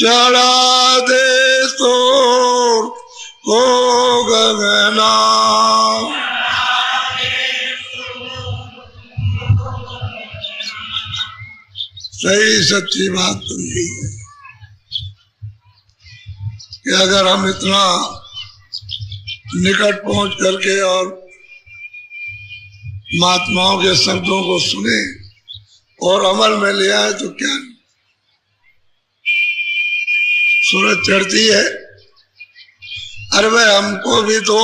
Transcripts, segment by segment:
चढ़ा दे तो को गगना। सही सच्ची बात तो यही है कि अगर हम इतना निकट पहुंच करके और महात्माओं के शब्दों को सुने और अमल में ले आए तो क्या। सूरज चढ़ती है, अरे भाई हमको भी तो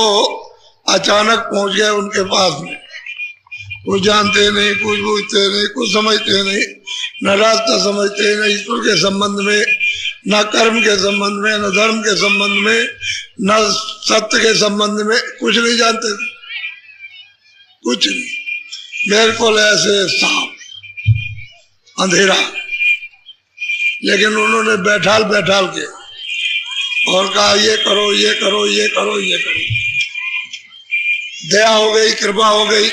अचानक पहुंच गए उनके पास में, कुछ जानते नहीं, कुछ पूछते नहीं, कुछ समझते नहीं, न रास्ता समझते, न ईश्वर के संबंध में, न कर्म के संबंध में, न धर्म के संबंध में, न सत्य के संबंध में, कुछ नहीं जानते थे, कुछ नहीं। बिल्कुल ऐसे साफ अंधेरा, लेकिन उन्होंने बैठाल बैठाल के और कहा ये करो, ये करो, ये करो, ये करो। दया हो गई, कृपा हो गई,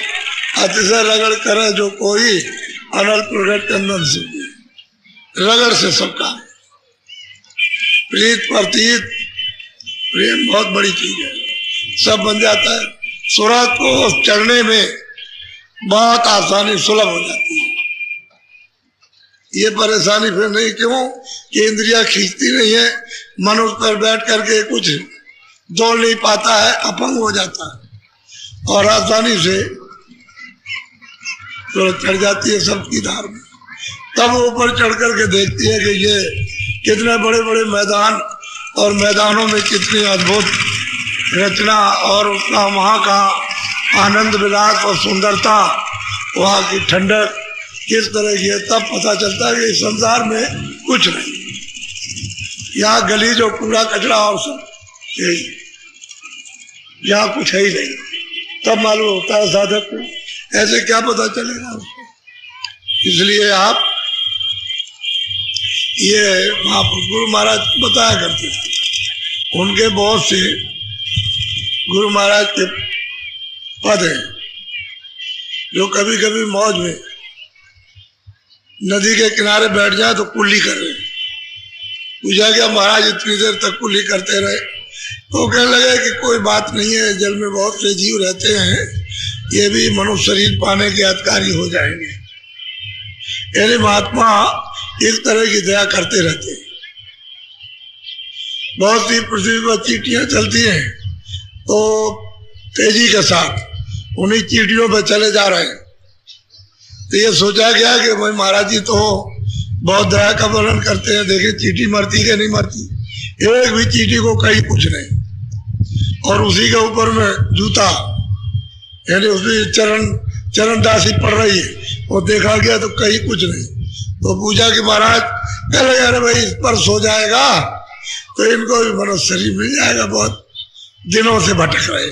अतिशय रगड़ करे जो कोई अनल प्रगट चंदन से, रगड़ से सबका। प्रीत प्रतीत प्रेम बहुत बड़ी चीज है, सब बन जाता है। सूरज को चढ़ने में बहुत आसानी सुलभ हो जाती है। ये परेशानी फिर नहीं, क्यों कि इंद्रियां खींचती नहीं है, मन उस पर बैठ करके कुछ दौड़ नहीं पाता है, अपंग हो जाता है और आसानी से तो चढ़ जाती है सबकी धार में। तब ऊपर चढ़ करके देखती है कि ये कितने बड़े बड़े मैदान और मैदानों में कितनी अद्भुत रचना और उसका वहाँ का आनंद विलास और सुंदरता, वहाँ की ठंडक किस तरह की है। तब पता चलता है कि इस संसार में कुछ नहीं, यहाँ गली जो कूड़ा कचरा और सब यही, यहाँ कुछ है ही नहीं। तब मालूम होता है साधक को, ऐसे क्या पता चलेगा उसको। इसलिए आप ये गुरु महाराज बताया करते थे, उनके बहुत से गुरु महाराज के पद हैं जो कभी कभी मौज में नदी के किनारे बैठ जाए तो कुल्ली कर रहे। पूछा गया महाराज इतनी देर तक कुल्ली करते रहे, तो कहने लगे कि कोई बात नहीं है, जल में बहुत से जीव रहते हैं, ये भी मनुष्य शरीर पाने के अधिकारी हो जाएंगे। यानी महात्मा इस तरह की दया करते रहते हैं। बहुत सी पृथ्वी पर चींटियां चलती हैं तो तेजी के साथ उन्हीं चींटियों पर चले जा रहे हैं, तो ये सोचा गया कि भाई महाराज जी तो बहुत दया का वर्णन करते हैं, देखे चींटी मरती कि नहीं मरती, एक भी चींटी को कहीं कुछ नहीं, और उसी के ऊपर में जूता यानी उसमें चरण दासी पड़ रही है, वो देखा गया तो कहीं कुछ नहीं। तो पूछा कि महाराज, कह लगे अरे भाई इस पर सो जाएगा तो इनको भी मनुष्य शरीर मिल जाएगा, बहुत दिनों से भटक रहे,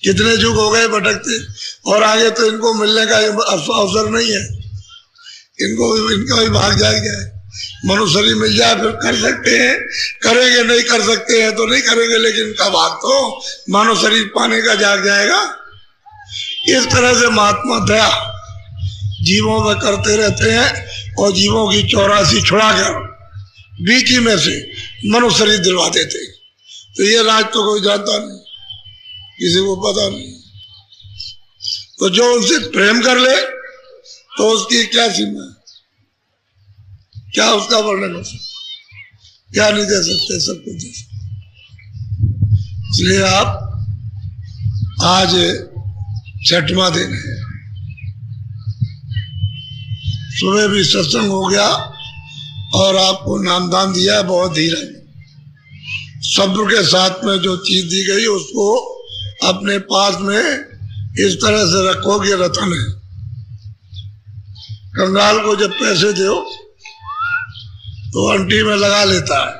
कितने युग हो गए भटकते, और आगे तो इनको मिलने का अवसर नहीं है, इनका भी भाग जाएगा। मनुष्य शरीर मिल जाए फिर कर सकते हैं, करेंगे नहीं कर सकते हैं तो नहीं करेंगे, लेकिन इनका भाग तो मानव शरीर पाने का जाग जाएगा। इस तरह से महात्मा दया जीवों में करते रहते हैं और जीवों की 84 छुड़ा कर बीच ही में से मनुष्य शरीर दिलवा देते। तो ये राज तो कोई जानता नहीं, किसी को पता नहीं। तो जो उनसे प्रेम कर ले तो उसकी क्या सीमा है, क्या उसका वर्णन हो सकता, क्या नहीं दे सकते, सब कुछ दे सकते। इसलिए आप आज 6वां दिन है, सुबह भी सत्संग हो गया और आपको नामदान दिया, बहुत धीरे सब्र के साथ में जो चीज दी गई उसको अपने पास में इस तरह से रखो कि रतन है। कंगाल को जब पैसे दो तो अंटी में लगा लेता है,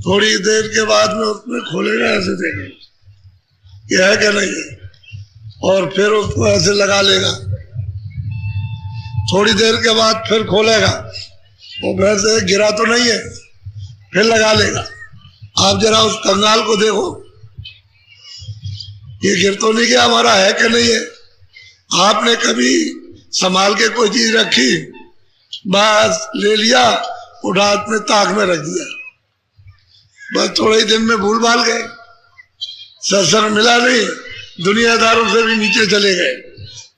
थोड़ी देर के बाद में उसमें खोलेगा, ऐसे देखेगा ये है क्या नहीं है, और फिर उसको ऐसे लगा लेगा, थोड़ी देर के बाद फिर खोलेगा, वो वैसे गिरा तो नहीं है, फिर लगा लेगा। आप जरा उस कंगाल को देखो, ये गिर तो नहीं गया, हमारा है कि नहीं है। आपने कभी संभाल के कोई चीज रखी, बस ले लिया उठा अपने ताक में रख दिया। बस थोड़े ही दिन में भूल भाल गए, सत्संग मिला नहीं, दुनियादारों से भी नीचे चले गए,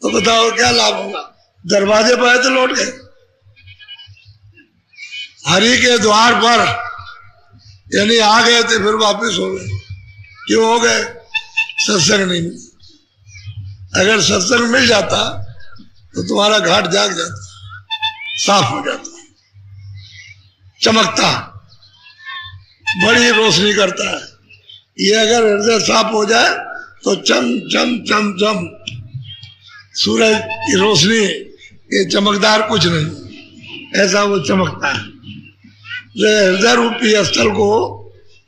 तो बताओ क्या लाभ होगा। दरवाजे पर आए तो लौट गए, हरि के द्वार पर यानी आ गए थे, फिर वापस हो गए। क्यों हो गए? सत्संग नहीं मिला। अगर सत्संग मिल जाता तो तुम्हारा घाट जाग जाता, साफ हो जाता, चमकता, बड़ी रोशनी करता है। ये अगर हृदय साफ हो जाए तो चम चम चम चम सूरज की रोशनी, ये चमकदार कुछ नहीं, ऐसा वो चमकता है। हृदय रूपी स्थल को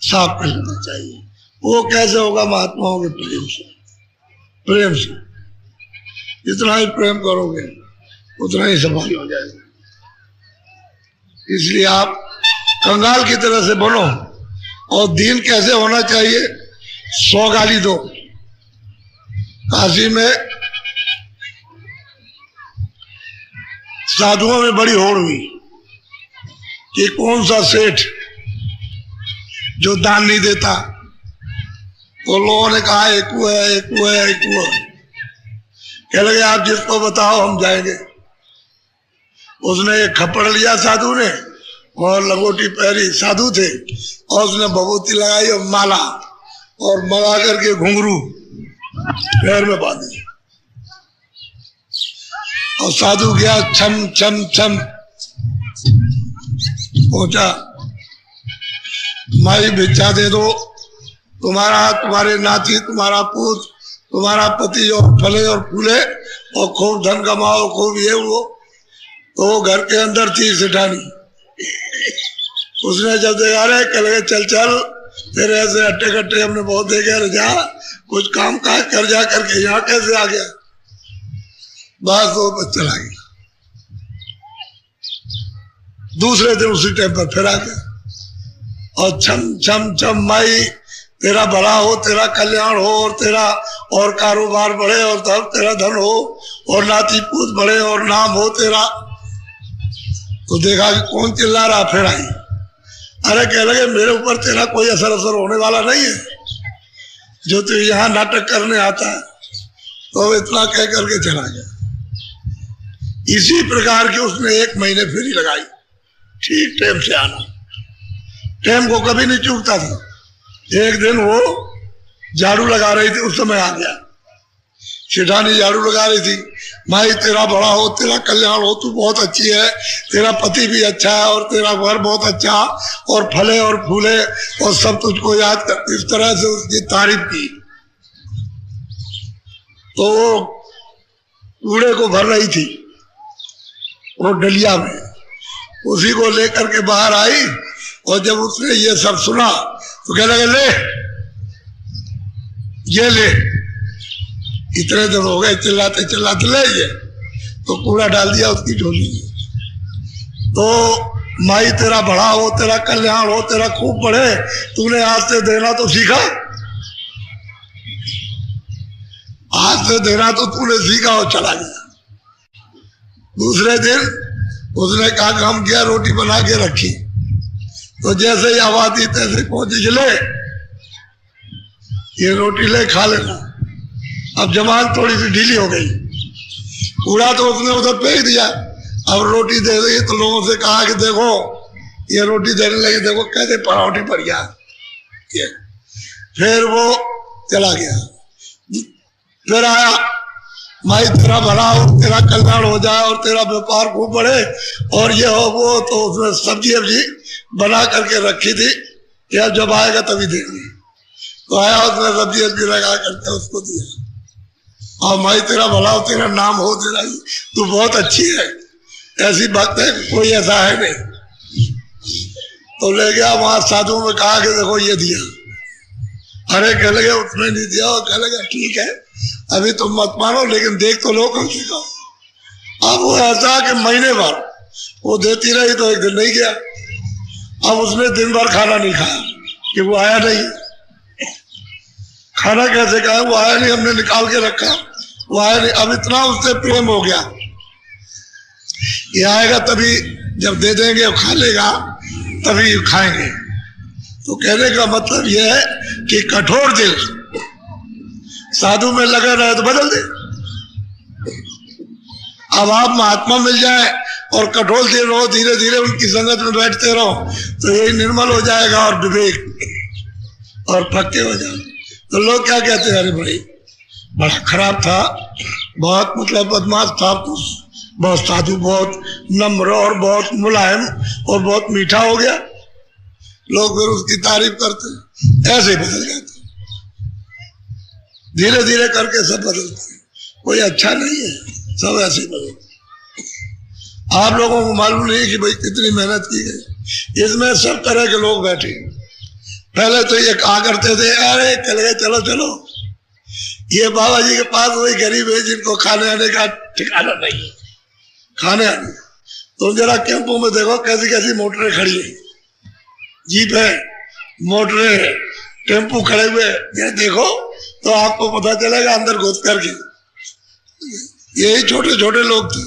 साफ कर लेना चाहिए। वो कैसे होगा? महात्माओं के प्रेम से। प्रेम से जितना ही प्रेम करोगे उतना ही सफल हो जाएगा। इसलिए आप कंगाल की तरह से बनो। और दीन कैसे होना चाहिए? 100 गाली दो। काशी में साधुओं में बड़ी होड़ हुई कि कौन सा सेठ जो दान नहीं देता। तो लोगों ने कहा एक वो है, एक वो है, एक वो है। कह लगे आप जिसको बताओ हम जाएंगे। उसने एक खप्पड़ लिया साधु ने, और लंगोटी पहरी, साधु थे, और उसने भभूति लगाई और माला और मंगा करके घुंघरू पैर में बांधी, और साधु गया, छम छम छम पहुंचा। माई भिक्षा दे दो, तुम्हारा, तुम्हारे नाती, तुम्हारा पुत्र, तुम्हारा पति और फले और फूले और खूब धन कमाओ, खूब ये वो। तो घर के अंदर थी सेठानी। उसने जब देखा रहे, कह लगे चल चल, तेरे ऐसे अट्टे कट्टे हमने बहुत देखे, जा कुछ काम काज कर जा करके यहाँ कैसे आ गया। बस वो चला गया। दूसरे दिन उसी टाइम पर फिर आ गया, और छम छम छम माई तेरा भला हो, तेरा कल्याण हो, और तेरा और कारोबार बढ़े, और तेरा धन हो, और नाती पूत बढ़े, और नाम हो तेरा। तो देखा कि कौन चिल्ला रहा, फिर आई। अरे कह लगे मेरे ऊपर तेरा कोई असर होने वाला नहीं है, जो तू यहाँ नाटक करने आता है। तो इतना कह करके चला गया। इसी प्रकार की उसने 1 महीने फेरी लगाई, ठीक टाइम से आना, टाइम को कभी नहीं चूकता था। एक दिन वो झाड़ू लगा रही थी, उस समय आ गया। सेठानी झाड़ू लगा रही थी, माई तेरा बड़ा हो, तेरा कल्याण हो, तू बहुत अच्छी है, तेरा पति भी अच्छा है, और तेरा घर बहुत अच्छा, और फले और फूले, और सब तुझको याद कर। इस तरह से उसकी तारीफ की। तो वो कूड़े को भर रही थी वो डलिया में, उसी को लेकर के बाहर आई। और जब उसने ये सब सुना तो कह लगे ले ये ले, इतने दिन हो गए चिल्लाते चिल्लाते, ले ये। तो कूड़ा डाल दिया उसकी झोली में। तो माई तेरा बड़ा हो, तेरा कल्याण हो, तेरा खूब बढ़े, तूने आज से देना तो सीखा, आज से देना तो तूने सीखा, और चला गया। दूसरे दिन उसने कहा काम किया, रोटी बना के रखी। तो जैसे ही आवाज दी तैसे पहुंची, ले ये रोटी ले, खा लेना। अब जमान थोड़ी सी ढीली हो गई, कूड़ा तो उसने उधर फेंक दिया। अब रोटी दे दी तो लोगों से कहा कि देखो ये रोटी देने लगी, देखो कैसे पराठे पर गया। फिर वो चला गया। फिर आया, माई तेरा भला हो, तेरा कल्याण हो जाए, और तेरा व्यापार खूब बढ़े, और ये हो वो। तो उसने सब्जी वब्जी बना करके रखी थी कि अब जब आएगा तभी देंगे। तो आया, उसने सब्जी वब्जी लगा करके उसको दिया। और माई तेरा भला हो, तेरा नाम हो, तेरा तू बहुत अच्छी है, ऐसी बात है कोई ऐसा है नहीं। तो ले गया वहां, साधुओं में कहा कि देखो ये दिया। अरे कह लगे उसने नहीं दिया, और कह लगे ठीक है अभी तुम मत मानो, लेकिन देख तो लो कम से कम। अब वो ऐसा कि महीने भर वो देती रही, तो एक दिन नहीं गया। अब उसने दिन भर खाना नहीं खाया कि वो आया नहीं। खाना कैसे खाया, वो आया नहीं, हमने निकाल के रखा, वो आया नहीं। अब इतना उससे प्रेम हो गया, ये आएगा तभी, जब दे देंगे खा लेगा तभी खाएंगे। तो कहने का मतलब यह है कि कठोर दिल साधु में लगा रहे तो बदल दे। अब आप महात्मा मिल जाए और कठोर दिल रहो, धीरे धीरे उनकी संगत में बैठते रहो, तो यही निर्मल हो जाएगा और विवेक और पक्के हो जाएंगे। तो लोग क्या कहते हैं, अरे भाई बड़ा खराब था, बहुत मतलब बदमाश था, बहुत साधु, बहुत नम्र और बहुत मुलायम और बहुत मीठा हो गया। लोग फिर उसकी तारीफ करते हैं। ऐसे ही बदल जाते हैं, धीरे धीरे करके सब बदलते हैं। कोई अच्छा नहीं है, सब ऐसे ही बदलते। आप लोगों को मालूम नहीं कि भाई कितनी मेहनत की गई। इसमें सब तरह के लोग बैठे। पहले तो ये कहा करते थे, अरे चल गए, चलो चलो, ये बाबा जी के पास वही गरीब है जिनको खाने आने का ठिकाना नहीं है, खाने आने। तो जरा कैंपों में देखो कैसी कैसी मोटरें खड़ी है, जीप है, मोटरें, टेम्पू खड़े हुए, ये देखो तो आपको पता चलेगा अंदर घुस करके। यही छोटे छोटे लोग थे,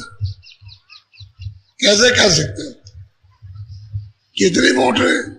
कैसे कह सकते हैं, कितनी मोटरें।